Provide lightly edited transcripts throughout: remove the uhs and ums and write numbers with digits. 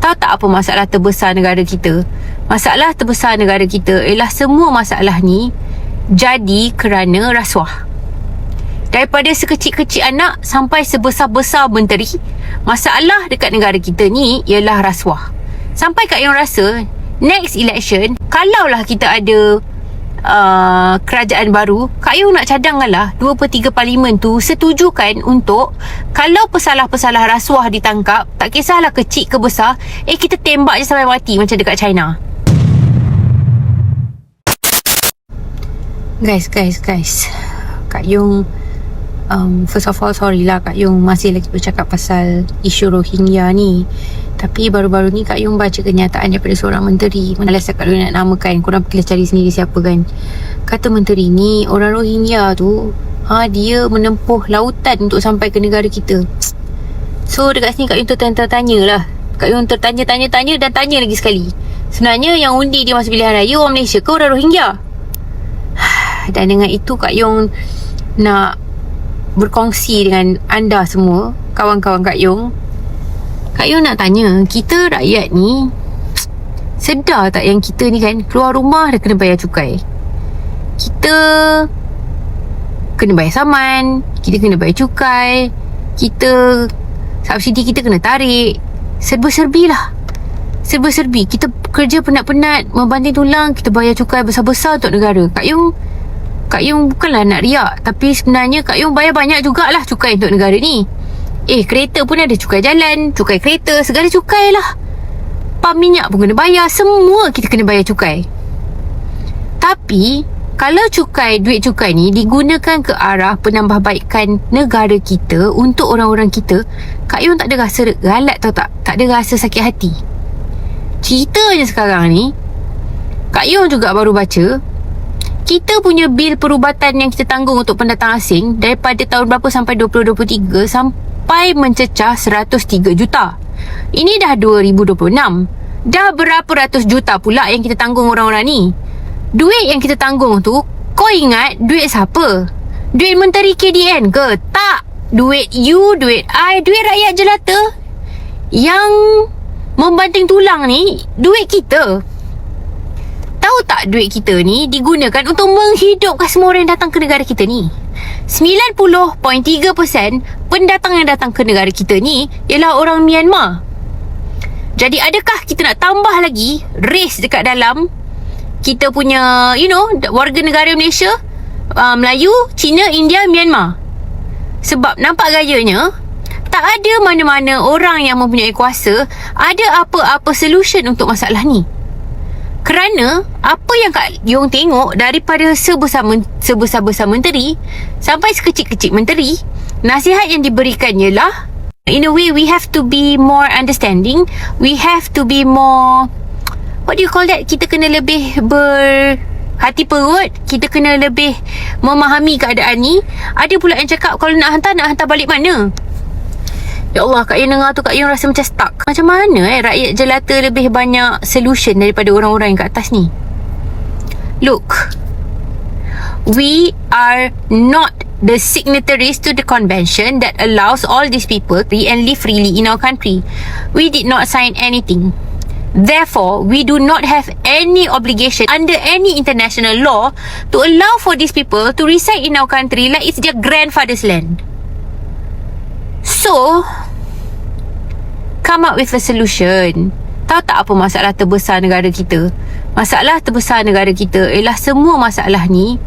Tahu tak apa masalah terbesar negara kita? Masalah terbesar negara kita ialah semua masalah ni jadi kerana rasuah. Daripada sekecil-kecil anak sampai sebesar-besar menteri, masalah dekat negara kita ni ialah rasuah. Sampai Kak Yung rasa next election, kalaulah kita ada kerajaan baru, Kak Yung nak cadanglah 2/3 parlimen tu setujukan untuk kalau pesalah-pesalah rasuah ditangkap, tak kisahlah kecil ke besar, kita tembak je sampai mati macam dekat China. Guys, Kak Yung first of all, sorry lah Kak Yung masih lagi bercakap pasal isu Rohingya ni. Tapi baru-baru ni Kak Yung baca kenyataan daripada seorang menteri. Malas Kak Yung nak namakan, korang pergi cari sendiri siapa kan. Kata menteri ni, orang Rohingya tu dia menempuh lautan untuk sampai ke negara kita. So dekat sini Kak Yung tertanya-tanya lah. Kak Yung tertanya-tanya dan tanya lagi sekali. Sebenarnya yang undi dia masa pilihan raya orang Malaysia ke orang Rohingya? Dan dengan itu Kak Yung nak berkongsi dengan anda semua, kawan-kawan Kak Yung. Kak Yung nak tanya, kita rakyat ni sedar tak yang kita ni kan keluar rumah dah kena bayar cukai. Kita kena bayar saman, kita kena bayar cukai, kita subsidi kita kena tarik. Serba-serbi lah. Serba-serbi. Kita kerja penat-penat, membanting tulang, kita bayar cukai besar-besar untuk negara. Kak Yung bukanlah nak riak, tapi sebenarnya Kak Yung bayar banyak jugalah cukai untuk negara ni. Kereta pun ada cukai jalan, cukai kereta, segala cukai lah. Pam minyak pun kena bayar, semua kita kena bayar cukai. Tapi kalau duit cukai ni digunakan ke arah penambahbaikan negara kita untuk orang-orang kita, Kak Yung tak ada rasa galat tau tak? Tak ada rasa sakit hati. Ceritanya sekarang ni, Kak Yung juga baru baca, kita punya bil perubatan yang kita tanggung untuk pendatang asing daripada tahun berapa sampai 2023 sampai mencecah 103 juta. Ini dah 2026. Dah berapa ratus juta pula yang kita tanggung orang-orang ni. Duit yang kita tanggung tu, kau ingat duit siapa? Duit menteri KDN ke? Tak. Duit you, duit I, duit rakyat jelata. Yang membanting tulang ni, duit kita. Tahu tak duit kita ni digunakan untuk menghidupkan semua orang yang datang ke negara kita ni. 90.3% pendatang yang datang ke negara kita ni ialah orang Myanmar. Jadi adakah kita nak tambah lagi race dekat dalam kita punya, warga negara Malaysia, Melayu, Cina, India, Myanmar? Sebab nampak gayanya tak ada mana-mana orang yang mempunyai kuasa ada apa-apa solution untuk masalah ni. Kerana apa yang Kak Yung tengok daripada sebesar-besar menteri sampai sekecil-kecil menteri, nasihat yang diberikan ialah, in a way we have to be more understanding, we have to be more, what do you call that? Kita kena lebih berhati perut, kita kena lebih memahami keadaan ni. Ada pula yang cakap kalau nak hantar balik mana? Ya Allah, Kak Yung dengar tu Kak Yung rasa macam stuck. Macam mana rakyat jelata lebih banyak solution daripada orang-orang yang kat atas ni? Look, we are not the signatories to the convention that allows all these people to and live freely in our country. We did not sign anything. Therefore, we do not have any obligation under any international law to allow for these people to reside in our country like it's their grandfather's land. So, come up with a solution. Tahu tak apa masalah terbesar negara kita? Masalah terbesar negara kita ialah semua masalah ni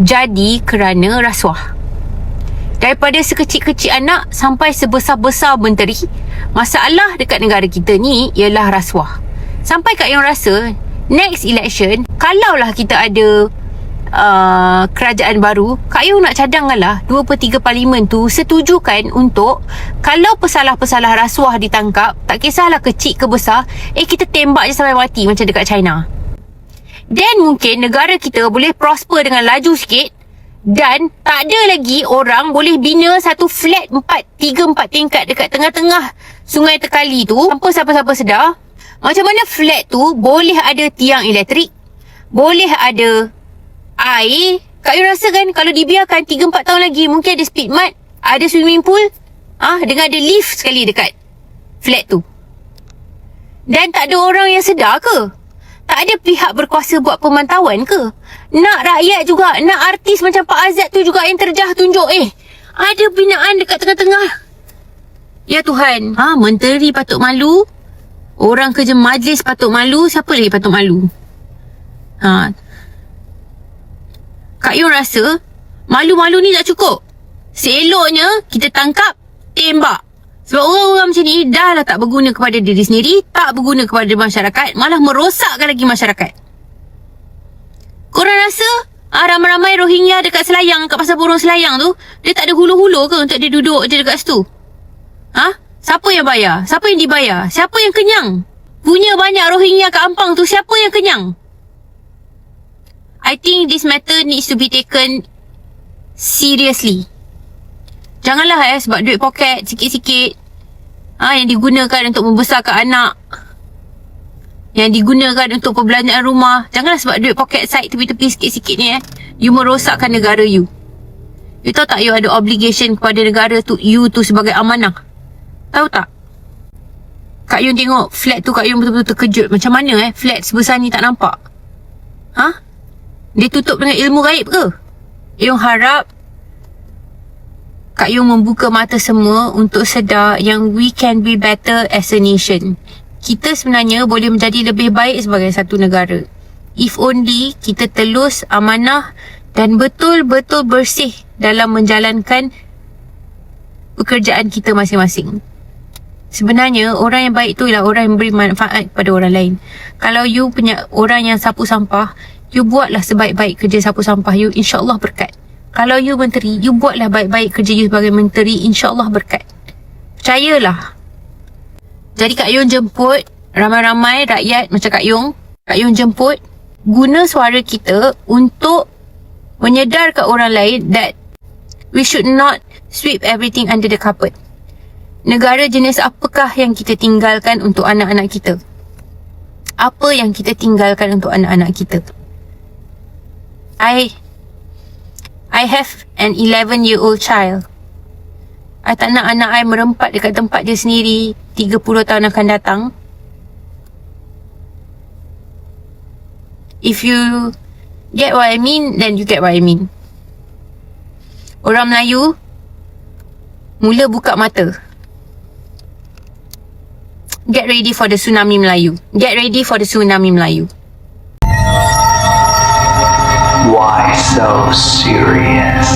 jadi kerana rasuah. Daripada sekecil-kecil anak sampai sebesar-besar menteri, masalah dekat negara kita ni ialah rasuah. Sampai Kak Yung rasa next election, kalaulah kita ada kerajaan baru, Kak Yung nak cadanglah 2/3 parlimen tu setujukan untuk kalau pesalah-pesalah rasuah ditangkap, tak kisahlah kecil ke besar, kita tembak je sampai mati macam dekat China. Dan mungkin negara kita boleh prosper dengan laju sikit, dan tak ada lagi orang boleh bina satu flat 3-4 tingkat dekat tengah-tengah Sungai Tekali tu tanpa siapa-siapa sedar. Macam mana flat tu boleh ada tiang elektrik, boleh ada air. Kak Yung rasa kan kalau dibiarkan 3-4 tahun lagi, mungkin ada speed mat, ada swimming pool, dengan ada lift sekali dekat flat tu. Dan tak ada orang yang sedar ke? Tak ada pihak berkuasa buat pemantauan ke? Nak rakyat juga, nak artis macam Pak Azad tu juga yang terjah tunjuk. Ada binaan dekat tengah-tengah. Ya Tuhan. Menteri patut malu. Orang kerja majlis patut malu. Siapa lagi patut malu? Kak Yung rasa malu-malu ni tak cukup. Seeloknya kita tangkap, tembak. Sebab orang-orang macam ni dah lah tak berguna kepada diri sendiri, tak berguna kepada masyarakat, malah merosakkan lagi masyarakat. Korang rasa ramai-ramai Rohingya dekat Selayang, kat pasar burung Selayang tu, dia tak ada hulu-hulu ke untuk dia duduk je dekat situ? Siapa yang bayar? Siapa yang dibayar? Siapa yang kenyang? Punya banyak Rohingya kat Ampang tu, siapa yang kenyang? I think this matter needs to be taken seriously. Janganlah sebab duit poket sikit-sikit yang digunakan untuk membesarkan anak, yang digunakan untuk perbelanjaan rumah. Janganlah sebab duit poket side tepi-tepi sikit-sikit ni you merosakkan negara you. You tahu tak, you ada obligation kepada negara tu, you tu sebagai amanah. Tahu tak? Kak Yung tengok flat tu, Kak Yung betul-betul terkejut. Macam mana flat sebesar ni tak nampak? Dia tutup dengan ilmu gaib ke? Yung harap Kak Yung membuka mata semua untuk sedar yang we can be better as a nation. Kita sebenarnya boleh menjadi lebih baik sebagai satu negara. If only kita telus amanah dan betul-betul bersih dalam menjalankan pekerjaan kita masing-masing. Sebenarnya orang yang baik tu ialah orang yang beri manfaat kepada orang lain. Kalau you punya orang yang sapu sampah, you buatlah sebaik-baik kerja sapu sampah you, insya-Allah berkat. Kalau you menteri, you buatlah baik-baik kerja you sebagai menteri, insya-Allah berkat. Percayalah. Jadi Kak Yung jemput ramai-ramai rakyat macam Kak Yung. Kak Yung jemput guna suara kita untuk menyedarkan orang lain that we should not sweep everything under the carpet. Negara jenis apakah yang kita tinggalkan untuk anak-anak kita? Apa yang kita tinggalkan untuk anak-anak kita? I have an 11-year-old child. I tak nak anak I merempat dekat tempat dia sendiri 30 tahun akan datang. If you get what I mean, then you get what I mean. Orang Melayu mula buka mata. Get ready for the tsunami Melayu. Get ready for the tsunami Melayu. Why so serious?